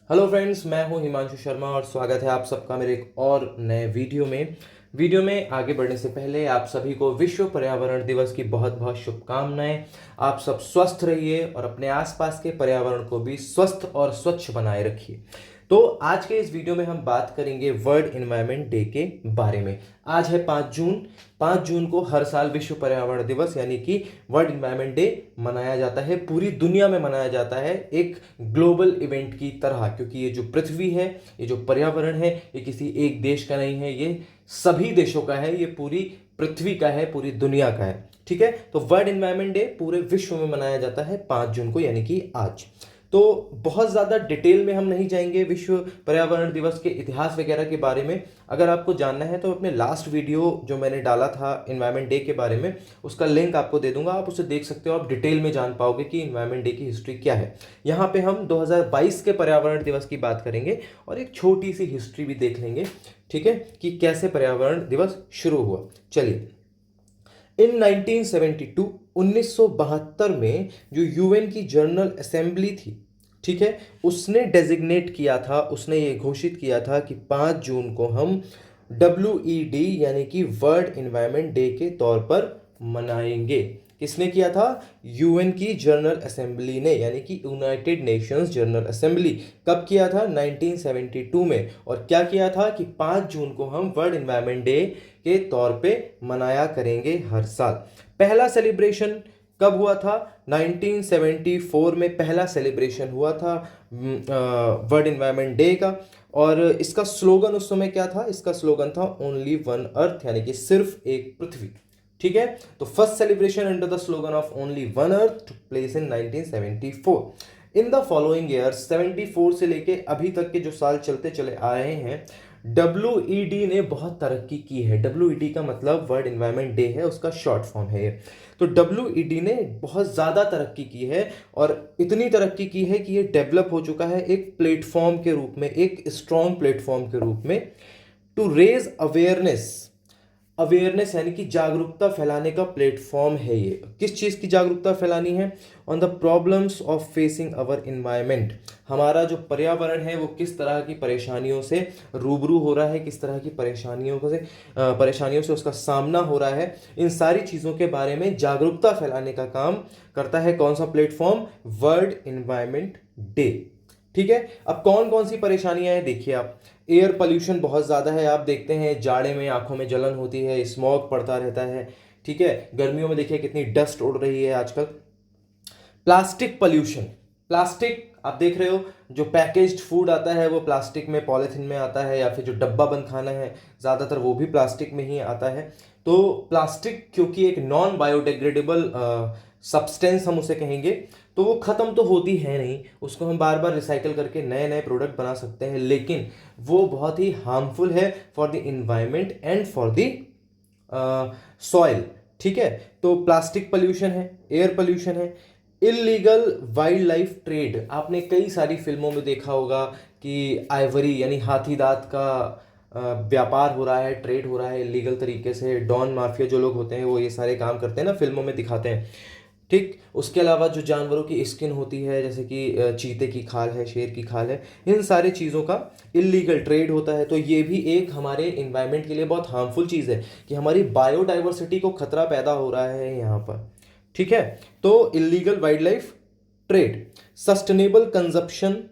Hello friends, मैं हूं हिमांशु शर्मा और स्वागत है आप सबका मेरे एक और नए वीडियो में आगे बढ़ने से पहले आप सभी को विश्व पर्यावरण दिवस की बहुत बहुत शुभकामनाएं। आप सब स्वस्थ रहिए और अपने आसपास के पर्यावरण को भी स्वस्थ और स्वच्छ बनाए रखिए। तो आज के इस वीडियो में हम बात करेंगे वर्ल्ड एनवायरनमेंट डे के बारे में। आज है 5 जून। 5 जून को हर साल विश्व पर्यावरण दिवस यानी कि वर्ल्ड एनवायरनमेंट डे मनाया जाता है। पूरी दुनिया में मनाया जाता है एक ग्लोबल इवेंट की तरह, क्योंकि ये जो पृथ्वी है, ये जो पर्यावरण है, ये किसी एक देश का नहीं है, ये सभी देशों का है, ये पूरी पृथ्वी का है, पूरी दुनिया का है। ठीक है, तो वर्ल्ड एनवायरनमेंट डे पूरे विश्व में मनाया जाता है 5 जून को, यानी कि आज। तो बहुत ज़्यादा डिटेल में हम नहीं जाएंगे विश्व पर्यावरण दिवस के इतिहास वगैरह के बारे में। अगर आपको जानना है तो अपने लास्ट वीडियो जो मैंने डाला था एनवायरनमेंट डे के बारे में, उसका लिंक आपको दे दूंगा, आप उसे देख सकते हो। आप डिटेल में जान पाओगे कि एनवायरनमेंट डे की हिस्ट्री क्या है। यहाँ पे हम 2022 के पर्यावरण दिवस की बात करेंगे और एक छोटी सी हिस्ट्री भी देख लेंगे, ठीक है, कि कैसे पर्यावरण दिवस शुरू हुआ। चलिए, इन 1972 1972 में जो यूएन की जनरल असेंबली थी, ठीक है, उसने डेजिग्नेट किया था, उसने ये घोषित किया था कि 5 जून को हम WED यानी कि वर्ल्ड एनवायरनमेंट डे के तौर पर मनाएंगे। किसने किया था? यूएन की जनरल असेंबली ने, यानी कि यूनाइटेड नेशंस जनरल असेंबली। कब किया था? 1972 में। और क्या किया था कि 5 जून को हम वर्ल्ड एनवायरनमेंट डे के तौर पे मनाया करेंगे हर साल। पहला सेलिब्रेशन कब हुआ था? 1974 में पहला सेलिब्रेशन हुआ था वर्ल्ड एनवायरनमेंट डे का। और इसका स्लोगन उस समय क्या था? इसका स्लोगन था ओनली वन अर्थ, यानी कि सिर्फ एक पृथ्वी। ठीक है, तो first celebration under the slogan of only one earth took place in 1974। In the following year 74 से लेके अभी तक के जो साल चलते चले आ रहे हैं, WED ने बहुत तरक्की की है। WED का मतलब वर्ल्ड एनवायरनमेंट डे है, उसका शॉर्ट फॉर्म है ये। तो WED ने बहुत ज़्यादा तरक्की की है और इतनी तरक्की की है कि ये डेवलप हो चुका है एक प्लेटफॉर्म के रूप में, एक स्ट्रॉन्ग प्लेटफॉर्म के रूप में, टू रेज अवेयरनेस। अवेयरनेस यानी कि जागरूकता फैलाने का प्लेटफॉर्म है ये। किस चीज़ की जागरूकता फैलानी है? On the problems of facing our environment. हमारा जो पर्यावरण है वो किस तरह की परेशानियों से रूबरू हो रहा है, किस तरह की परेशानियों से उसका सामना हो रहा है, इन सारी चीज़ों के बारे में जागरूकता फैलाने का काम करता है कौन सा प्लेटफॉर्म? World environment day. ठीक है, अब कौन कौन सी परेशानियां हैं देखिए आप। एयर पोल्यूशन बहुत ज़्यादा है, आप देखते हैं जाड़े में आंखों में जलन होती है, स्मॉग पड़ता रहता है। ठीक है, गर्मियों में देखिए कितनी डस्ट उड़ रही है आजकल। प्लास्टिक पोल्यूशन, प्लास्टिक आप देख रहे हो, जो पैकेज्ड फूड आता है वो प्लास्टिक में, पॉलीथीन में आता है, या फिर जो डब्बा बंद खाना है ज़्यादातर वो भी प्लास्टिक में ही आता है। तो प्लास्टिक क्योंकि एक नॉन बायोडिग्रेडेबल सब्सटेंस हम उसे कहेंगे, तो वो ख़त्म तो होती है नहीं, उसको हम बार बार रिसाइकल करके नए नए प्रोडक्ट बना सकते हैं, लेकिन वो बहुत ही हार्मफुल है for the environment and for the soil. ठीक है, तो प्लास्टिक पोल्यूशन है, एयर पोल्यूशन है। इलीगल वाइल्ड लाइफ ट्रेड, आपने कई सारी फिल्मों में देखा होगा कि आइवरी यानी हाथी दांत का व्यापार हो रहा है, ट्रेड हो रहा है इलीगल तरीके से। डॉन माफिया जो लोग होते हैं वो ये सारे काम करते हैं ना, फिल्मों में दिखाते हैं। ठीक, उसके अलावा जो जानवरों की स्किन होती है, जैसे कि चीते की खाल है, शेर की खाल है, इन सारी चीज़ों का इलीगल ट्रेड होता है। तो ये भी एक हमारे इन्वायरमेंट के लिए बहुत हार्मफुल चीज़ है कि हमारी बायोडाइवर्सिटी को खतरा पैदा हो रहा है यहाँ पर। ठीक है, तो illegal wildlife trade, sustainable consumption,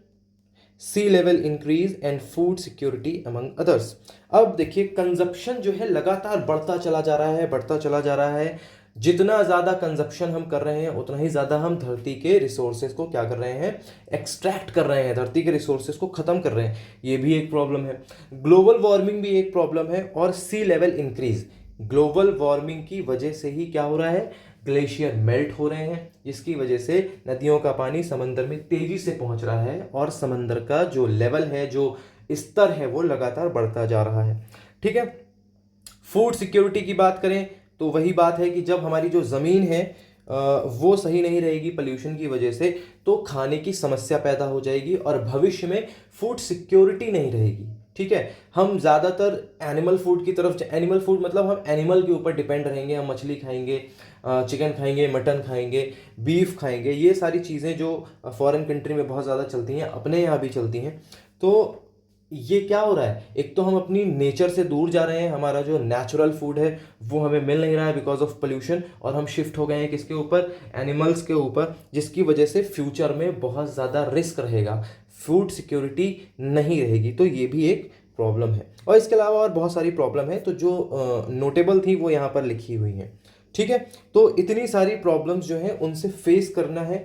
sea level increase and food security among others. अब देखिए, कंजप्शन जो है लगातार बढ़ता चला जा रहा है, बढ़ता चला जा रहा है। जितना ज़्यादा कंजप्शन हम कर रहे हैं उतना ही ज़्यादा हम धरती के रिसोर्सेज को क्या कर रहे हैं? एक्सट्रैक्ट कर रहे हैं, धरती के रिसोर्सेज को ख़त्म कर रहे हैं। ये भी एक प्रॉब्लम है। ग्लोबल वार्मिंग भी एक प्रॉब्लम है, और सी लेवल इंक्रीज। ग्लोबल वार्मिंग की वजह से ही क्या हो रहा है? ग्लेशियर मेल्ट हो रहे हैं, जिसकी वजह से नदियों का पानी समंदर में तेजी से पहुंच रहा है और समंदर का जो लेवल है, जो स्तर है, वो लगातार बढ़ता जा रहा है। ठीक है, फूड सिक्योरिटी की बात करें तो वही बात है कि जब हमारी जो ज़मीन है वो सही नहीं रहेगी पोल्यूशन की वजह से, तो खाने की समस्या पैदा हो जाएगी और भविष्य में फूड सिक्योरिटी नहीं रहेगी। ठीक है, हम ज़्यादातर एनिमल फूड की तरफ, एनिमल फूड मतलब हम एनिमल के ऊपर डिपेंड रहेंगे, हम मछली खाएंगे, चिकन खाएंगे, मटन खाएंगे, बीफ खाएंगे, ये सारी चीज़ें जो फॉरेन कंट्री में बहुत ज़्यादा चलती हैं, अपने यहाँ भी चलती हैं। तो ये क्या हो रहा है, एक तो हम अपनी नेचर से दूर जा रहे हैं, हमारा जो नेचुरल फूड है वो हमें मिल नहीं रहा है बिकॉज ऑफ पोल्यूशन, और हम शिफ्ट हो गए हैं किसके ऊपर, एनिमल्स के ऊपर, जिसकी वजह से फ्यूचर में बहुत ज़्यादा रिस्क रहेगा, फूड सिक्योरिटी नहीं रहेगी। तो ये भी एक प्रॉब्लम है, और इसके अलावा और बहुत सारी प्रॉब्लम है, तो जो नोटेबल थी वो यहाँ पर लिखी हुई हैं। ठीक है, तो इतनी सारी प्रॉब्लम्स जो हैं उनसे फेस करना है,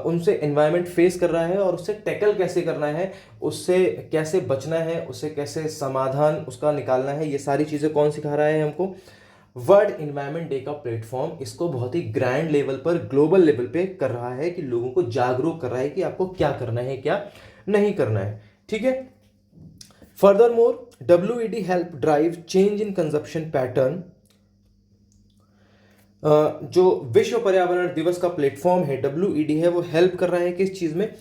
उनसे एनवायरनमेंट फेस कर रहा है, और उससे टैकल कैसे करना है, उससे कैसे बचना है, उससे कैसे समाधान उसका निकालना है, ये सारी चीज़ें कौन सिखा रहा है हमको, वर्ल्ड इन्वायरमेंट डे का प्लेटफॉर्म इसको बहुत ही ग्रैंड लेवल पर, ग्लोबल लेवल पे कर रहा है, कि लोगों को जागरूक कर रहा है कि आपको क्या करना है, क्या नहीं करना है। ठीक है, furthermore WED help drive change in consumption pattern. जो विश्व पर्यावरण दिवस का प्लेटफॉर्म है, WED है, वो हेल्प कर रहा है किस चीज़ में,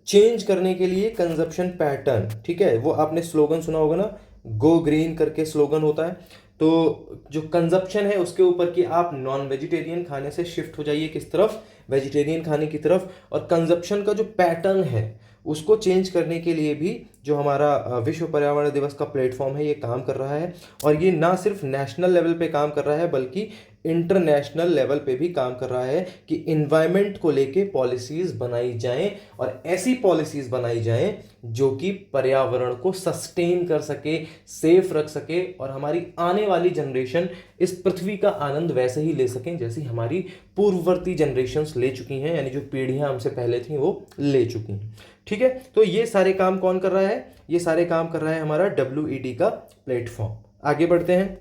चेंज करने के लिए कंजप्शन पैटर्न। ठीक है, वो आपने स्लोगन सुना होगा ना, गो ग्रीन करके स्लोगन होता है। तो जो कंजप्शन है उसके ऊपर कि आप नॉन वेजिटेरियन खाने से शिफ्ट हो जाइए किस तरफ, वेजिटेरियन खाने की तरफ, और कंजप्शन का जो पैटर्न है उसको चेंज करने के लिए भी जो हमारा विश्व पर्यावरण दिवस का प्लेटफॉर्म है ये काम कर रहा है। और ये ना सिर्फ नेशनल लेवल पे काम कर रहा है बल्कि इंटरनेशनल लेवल पे भी काम कर रहा है कि इन्वायरमेंट को लेके पॉलिसीज बनाई जाएं, और ऐसी पॉलिसीज बनाई जाएं जो कि पर्यावरण को सस्टेन कर सके, सेफ रख सके, और हमारी आने वाली जनरेशन इस पृथ्वी का आनंद वैसे ही ले सकें जैसी हमारी पूर्ववर्ती जनरेशन्स ले चुकी हैं, यानी जो पीढ़ियां हमसे पहले थी वो ले चुकी हैं। ठीक है, तो ये सारे काम कौन कर रहा है, ये सारे काम कर रहा है हमारा WED का प्लेटफॉर्म। आगे बढ़ते हैं,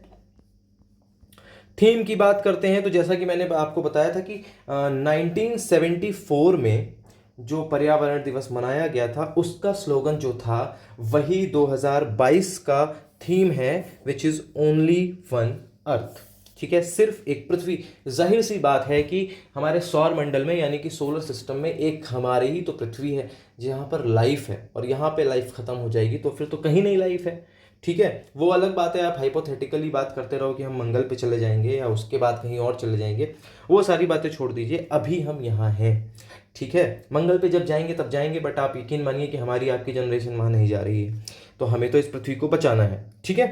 थीम की बात करते हैं। तो जैसा कि मैंने आपको बताया था कि 1974 में जो पर्यावरण दिवस मनाया गया था उसका स्लोगन जो था वही 2022 का थीम है, विच इज ओनली वन अर्थ। ठीक है, सिर्फ एक पृथ्वी। जाहिर सी बात है कि हमारे सौर मंडल में यानी कि सोलर सिस्टम में एक हमारे ही तो पृथ्वी है जहाँ पर लाइफ है, और यहाँ पे लाइफ खत्म हो जाएगी तो फिर तो कहीं नहीं लाइफ है। ठीक है, वो अलग बात है, आप हाइपोथेटिकली बात करते रहो कि हम मंगल पे चले जाएंगे या उसके बाद कहीं और चले जाएंगे, वो सारी बातें छोड़ दीजिए, अभी हम यहाँ हैं। ठीक है, मंगल पे जब जाएंगे तब जाएंगे, बट आप यकीन मानिए कि हमारी आपकी जनरेशन वहाँ नहीं जा रही है, तो हमें तो इस पृथ्वी को बचाना है। ठीक है,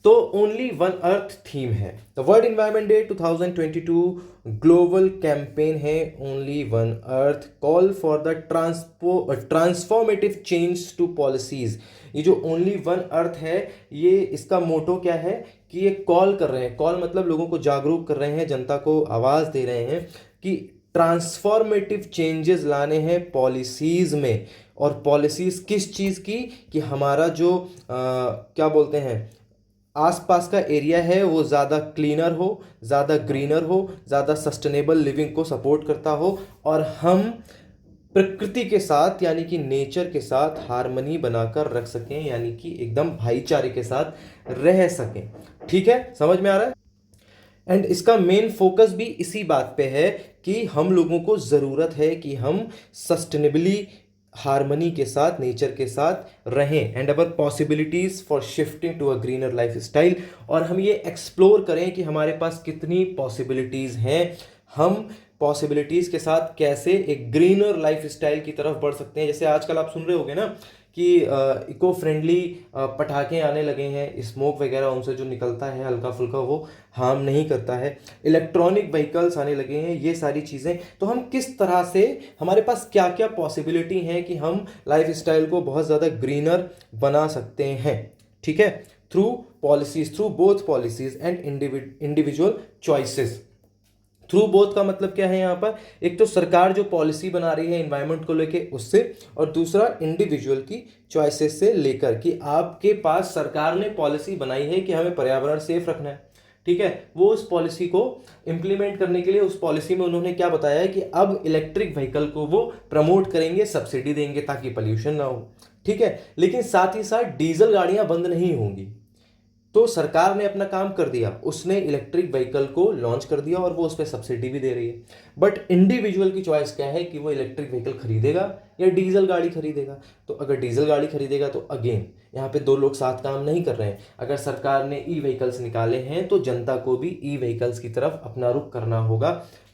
तो ओनली वन अर्थ थीम है। The world environment day 2022 global campaign है only one earth, call for the transformative change to policies. ये जो ओनली वन अर्थ है, ये इसका मोटो क्या है कि ये कॉल कर रहे हैं, कॉल मतलब लोगों को जागरूक कर रहे हैं, जनता को आवाज़ दे रहे हैं कि ट्रांसफॉर्मेटिव चेंजेस लाने हैं पॉलिसीज़ में। और पॉलिसीज़ किस चीज़ की, कि हमारा जो क्या बोलते हैं आसपास का एरिया है वो ज़्यादा क्लीनर हो, ज़्यादा ग्रीनर हो, ज़्यादा सस्टेनेबल लिविंग को सपोर्ट करता हो, और हम प्रकृति के साथ यानी कि नेचर के साथ हार्मनी बनाकर रख सकें, यानी कि एकदम भाईचारे के साथ रह सकें। ठीक है, समझ में आ रहा है। एंड इसका मेन फोकस भी इसी बात पे है कि हम लोगों को ज़रूरत है कि हम सस्टेनेबली हार्मनी के साथ, नेचर के साथ रहें, and our possibilities for shifting to a greener lifestyle. और हम ये एक्सप्लोर करें कि हमारे पास कितनी पॉसिबिलिटीज़ हैं, हम पॉसिबिलिटीज़ के साथ कैसे एक ग्रीनर लाइफ स्टाइल की तरफ बढ़ सकते हैं। जैसे आजकल आप सुन रहे होगे ना कि इको फ्रेंडली पटाखे आने लगे हैं, स्मोक वगैरह उनसे जो निकलता है हल्का फुल्का वो हार्म नहीं करता है, इलेक्ट्रॉनिक व्हीकल्स आने लगे हैं, ये सारी चीज़ें। तो हम किस तरह से, हमारे पास क्या क्या पॉसिबिलिटी हैं कि हम लाइफ स्टाइल को बहुत ज़्यादा ग्रीनर बना सकते हैं। ठीक है, through policies, through both policies and individual choices. Through both का मतलब क्या है यहाँ पर, एक तो सरकार जो पॉलिसी बना रही है एनवायरनमेंट को लेके उससे, और दूसरा इंडिविजुअल की चॉइसेस से लेकर कि आपके पास सरकार ने पॉलिसी बनाई है कि हमें पर्यावरण सेफ रखना है। ठीक है, वो उस पॉलिसी को इम्प्लीमेंट करने के लिए उस पॉलिसी में उन्होंने क्या बताया है कि अब इलेक्ट्रिक व्हीकल को वो प्रमोट करेंगे, सब्सिडी देंगे ताकि पॉल्यूशन ना हो। ठीक है, लेकिन साथ ही साथ डीजल गाड़ियां बंद नहीं होंगी। तो सरकार ने अपना काम कर दिया, उसने इलेक्ट्रिक व्हीकल को लॉन्च कर दिया और वो उस पर सब्सिडी भी दे रही है। बट इंडिविजुअल की चॉइस क्या है कि वो इलेक्ट्रिक व्हीकल खरीदेगा या डीजल गाड़ी खरीदेगा। तो अगर डीजल गाड़ी खरीदेगा तो अगेन यहाँ पे दो लोग साथ काम नहीं कर रहे हैं। अगर सरकार ने ई व्हीकल्स निकाले हैं तो जनता को भी ई व्हीकल्स की तरफ अपना रुख करना होगा,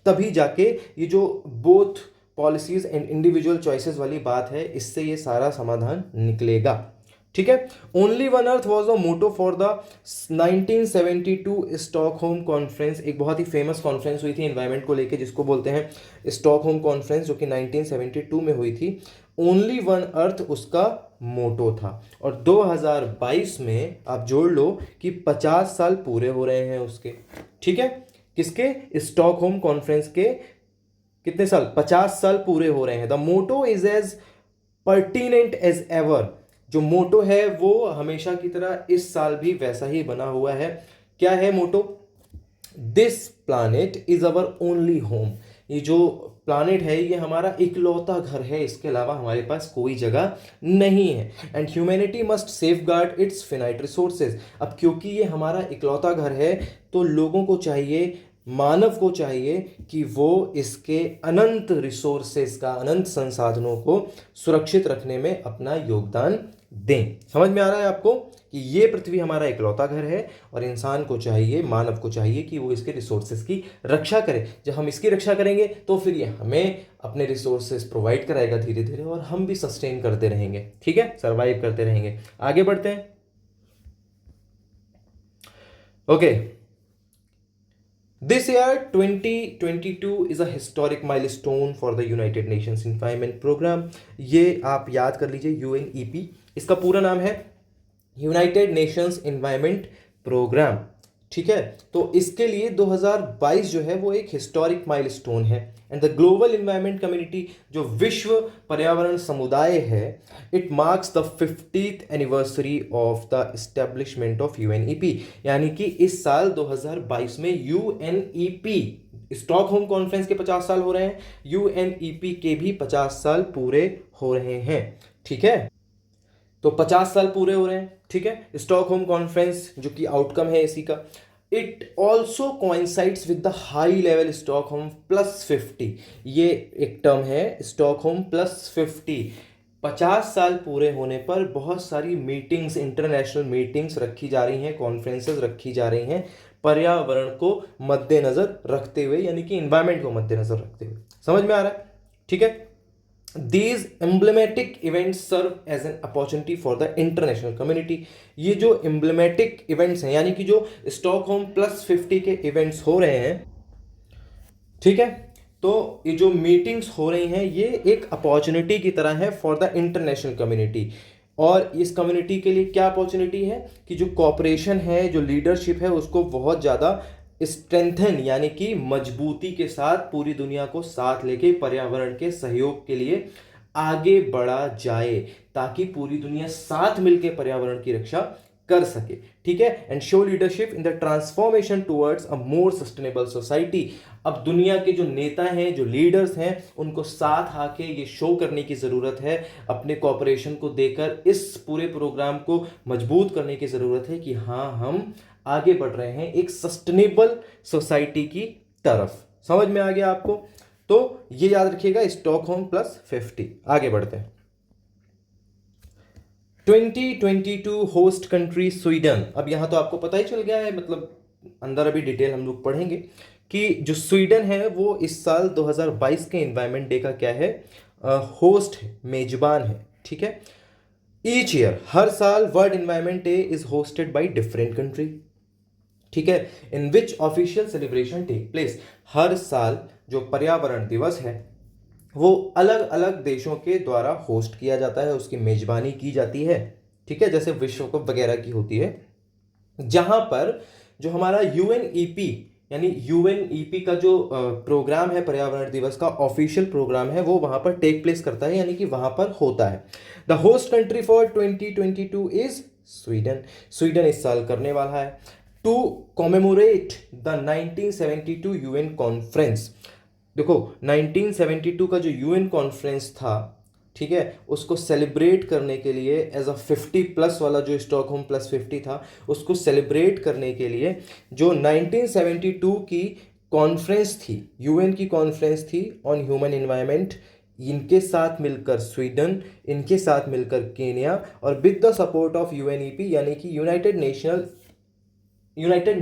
तभी जाके ये जो both policies and individual choices वाली बात है, इससे ये सारा समाधान निकलेगा। ठीक है। Only one earth was the motto for the 1972 Stockholm conference. एक बहुत ही फेमस कॉन्फ्रेंस हुई थी एनवायरमेंट को लेके, जिसको बोलते हैं स्टॉकहोम कॉन्फ्रेंस, जो कि 1972 में हुई थी। ओनली वन अर्थ उसका मोटो था। और 2022 में आप जोड़ लो कि 50 साल पूरे हो रहे हैं उसके। ठीक है, किसके? स्टॉकहोम कॉन्फ्रेंस के कितने साल? 50 साल पूरे हो रहे हैं। The motto is as pertinent as ever. जो मोटो है वो हमेशा की तरह इस साल भी वैसा ही बना हुआ है। क्या है motto? This planet is our only home. ये जो प्लानेट है ये हमारा इकलौता घर है, इसके अलावा हमारे पास कोई जगह नहीं है। And humanity must safe guard it's finite resources. अब क्योंकि ये हमारा इकलौता घर है तो लोगों को चाहिए, मानव को चाहिए कि वो इसके अनंत रिसोर्सेज का, अनंत संसाधनों को सुरक्षित रखने में अपना योगदान दें। समझ में आ रहा है आपको कि ये पृथ्वी हमारा इकलौता घर है और इंसान को चाहिए, मानव को चाहिए कि वो इसके रिसोर्सेज की रक्षा करे। जब हम इसकी रक्षा करेंगे तो फिर ये हमें अपने रिसोर्सेज प्रोवाइड कराएगा धीरे धीरे, और हम भी सस्टेन करते रहेंगे। ठीक है, सर्वाइव करते रहेंगे। आगे बढ़ते हैं। Okay, This year 2022 is a historic milestone for the United Nations Environment Program। ये आप याद कर लीजिए, UNEP इसका पूरा नाम है, यूनाइटेड नेशंस एनवायरनमेंट प्रोग्राम। ठीक है, तो इसके लिए 2022 जो है वो एक हिस्टोरिक माइलस्टोन है। And the global environment community, जो विश्व पर्यावरण समुदाय है, it marks the 50th anniversary of the establishment of UNEP. यानी कि इस साल 2022 में यूएनईपी, स्टॉकहोम कॉन्फ्रेंस के 50 साल हो रहे हैं, यूएनईपी के भी 50 साल पूरे हो रहे हैं। ठीक है, तो 50 साल पूरे हो रहे हैं। ठीक है, स्टॉकहोम कॉन्फ्रेंस जो कि आउटकम है इसी का। It also coincides with the high level Stockholm plus 50। ये एक टर्म है, स्टॉकहोम प्लस 50। 50 साल पूरे होने पर बहुत सारी मीटिंग्स, इंटरनेशनल मीटिंग्स रखी जा रही हैं, कॉन्फ्रेंसेस रखी जा रही हैं पर्यावरण को मद्देनजर रखते हुए, यानी कि इन्वायरमेंट को मद्देनजर रखते हुए। समझ में आ रहा है? ठीक है, These emblematic events serve as an opportunity for the international community। ये जो emblematic events हैं, यानी कि जो स्टॉकहोम प्लस 50 के इवेंट्स हो रहे हैं, ठीक है, तो ये जो मीटिंग्स हो रही हैं ये एक अपॉर्चुनिटी की तरह है फॉर द इंटरनेशनल कम्युनिटी। और इस कम्युनिटी के लिए क्या अपॉर्चुनिटी है कि जो कॉपरेशन है, जो लीडरशिप है, उसको बहुत ज़्यादा स्ट्रेंथन, यानी कि मजबूती के साथ पूरी दुनिया को साथ लेके पर्यावरण के सहयोग के लिए आगे बढ़ा जाए, ताकि पूरी दुनिया साथ मिलकर पर्यावरण की रक्षा कर सके। ठीक है, and show leadership in the transformation towards a more sustainable society. अब दुनिया के जो नेता हैं, जो लीडर्स हैं, उनको साथ आके ये शो करने की ज़रूरत है, अपने कॉपरेशन को देकर इस पूरे प्रोग्राम को मजबूत करने की ज़रूरत है कि हाँ, हम आगे बढ़ रहे हैं एक सस्टेनेबल सोसाइटी की तरफ। समझ में आ गया आपको? तो ये याद रखिएगा, स्टॉकहोम प्लस 50। आगे बढ़ते हैं। 2022 होस्ट कंट्री स्वीडन। अब यहां तो आपको पता ही चल गया है, मतलब अंदर अभी डिटेल हम लोग पढ़ेंगे कि जो स्वीडन है वो इस साल 2022 के एनवायरनमेंट डे का क्या है? होस्ट है, मेजबान है। ठीक है, ईच ईयर, हर साल world environment day is hosted by different country. ठीक है, इन विच ऑफिशियल सेलिब्रेशन टेक प्लेस। हर साल जो पर्यावरण दिवस है वो अलग अलग देशों के द्वारा होस्ट किया जाता है, उसकी मेजबानी की जाती है। ठीक है, जैसे विश्व कप वगैरह की होती है, जहां पर जो हमारा यूएनईपी, यानी यूएनईपी का जो प्रोग्राम है पर्यावरण दिवस का, ऑफिशियल प्रोग्राम है, वो वहां पर टेक प्लेस करता है, यानी कि वहां पर होता है। The host country for 2022 is Sweden. Sweden इस साल करने वाला है to commemorate the 1972 UN conference. देखो, 1972 का जो यूएन कॉन्फ्रेंस था ठीक है, उसको सेलिब्रेट करने के लिए एज अ 50+ वाला जो स्टॉकहोम प्लस 50 था, उसको सेलिब्रेट करने के लिए जो 1972 की कॉन्फ्रेंस थी, यूएन की कॉन्फ्रेंस थी ऑन ह्यूमन एनवायरनमेंट, इनके साथ मिलकर स्वीडन, इनके साथ मिलकर केन्या और with the support of UNEP यानी कि यूनाइटेड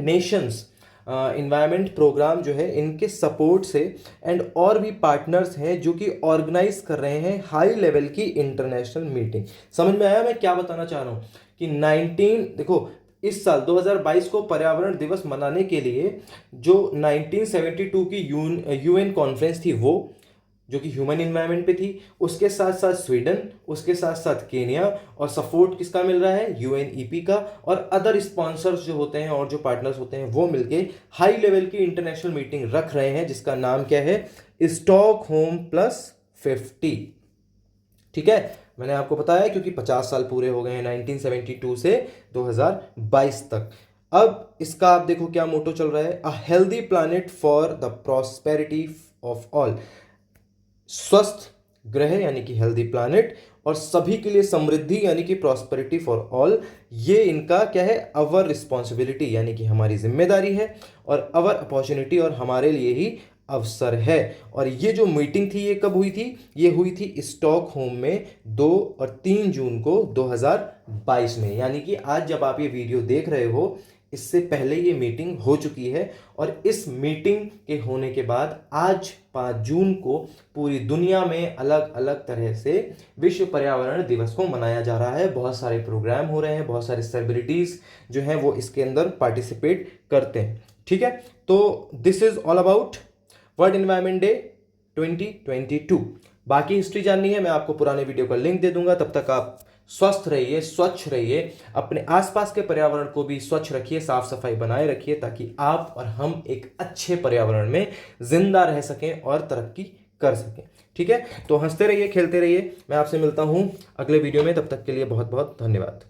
नेशंस इन्वायरमेंट प्रोग्राम जो है, इनके सपोर्ट से एंड और भी पार्टनर्स हैं जो कि ऑर्गेनाइज कर रहे हैं हाई लेवल की इंटरनेशनल मीटिंग। समझ में आया मैं क्या बताना चाह रहा हूँ कि 19 देखो इस साल 2022 को पर्यावरण दिवस मनाने के लिए जो 1972 की यूएन कॉन्फ्रेंस थी वो जो कि ह्यूमन इन्वायरमेंट पे थी, उसके साथ साथ स्वीडन, उसके साथ साथ केन्या, और सपोर्ट किसका मिल रहा है, यूएनईपी का, और अदर स्पॉन्सर्स जो होते हैं और जो पार्टनर्स होते हैं वो मिलके हाई लेवल की इंटरनेशनल मीटिंग रख रहे हैं जिसका नाम क्या है, स्टॉकहोम प्लस 50। ठीक है, मैंने आपको बताया क्योंकि 50 साल पूरे हो गए हैं 1972 से 2022 तक। अब इसका आप देखो क्या मोटो चल रहा है, a healthy planet for the prosperity of all, स्वस्थ ग्रह यानी कि हेल्दी प्लैनेट और सभी के लिए समृद्धि यानी कि प्रॉस्पेरिटी फॉर ऑल, ये इनका क्या है, अवर रिस्पॉन्सिबिलिटी यानी कि हमारी जिम्मेदारी है, और अवर अपॉर्चुनिटी और हमारे लिए ही अवसर है। और ये जो मीटिंग थी ये कब हुई थी, ये हुई थी स्टॉकहोम में 2 और 3 जून को 2022 में, यानी कि आज जब आप ये वीडियो देख रहे हो इससे पहले ये मीटिंग हो चुकी है। और इस मीटिंग के होने के बाद आज 5 जून को पूरी दुनिया में अलग अलग तरह से विश्व पर्यावरण दिवस को मनाया जा रहा है। बहुत सारे प्रोग्राम हो रहे हैं, बहुत सारे सेलिब्रिटीज जो हैं वो इसके अंदर पार्टिसिपेट करते हैं। ठीक है, तो this is all about world environment day 2022। बाकी हिस्ट्री जाननी है मैं आपको पुराने वीडियो का लिंक दे दूंगा। तब तक आप स्वस्थ रहिए, स्वच्छ रहिए, अपने आसपास के पर्यावरण को भी स्वच्छ रखिए, साफ सफाई बनाए रखिए, ताकि आप और हम एक अच्छे पर्यावरण में जिंदा रह सकें और तरक्की कर सकें। ठीक है, तो हंसते रहिए, खेलते रहिए। मैं आपसे मिलता हूं अगले वीडियो में, तब तक के लिए बहुत बहुत धन्यवाद।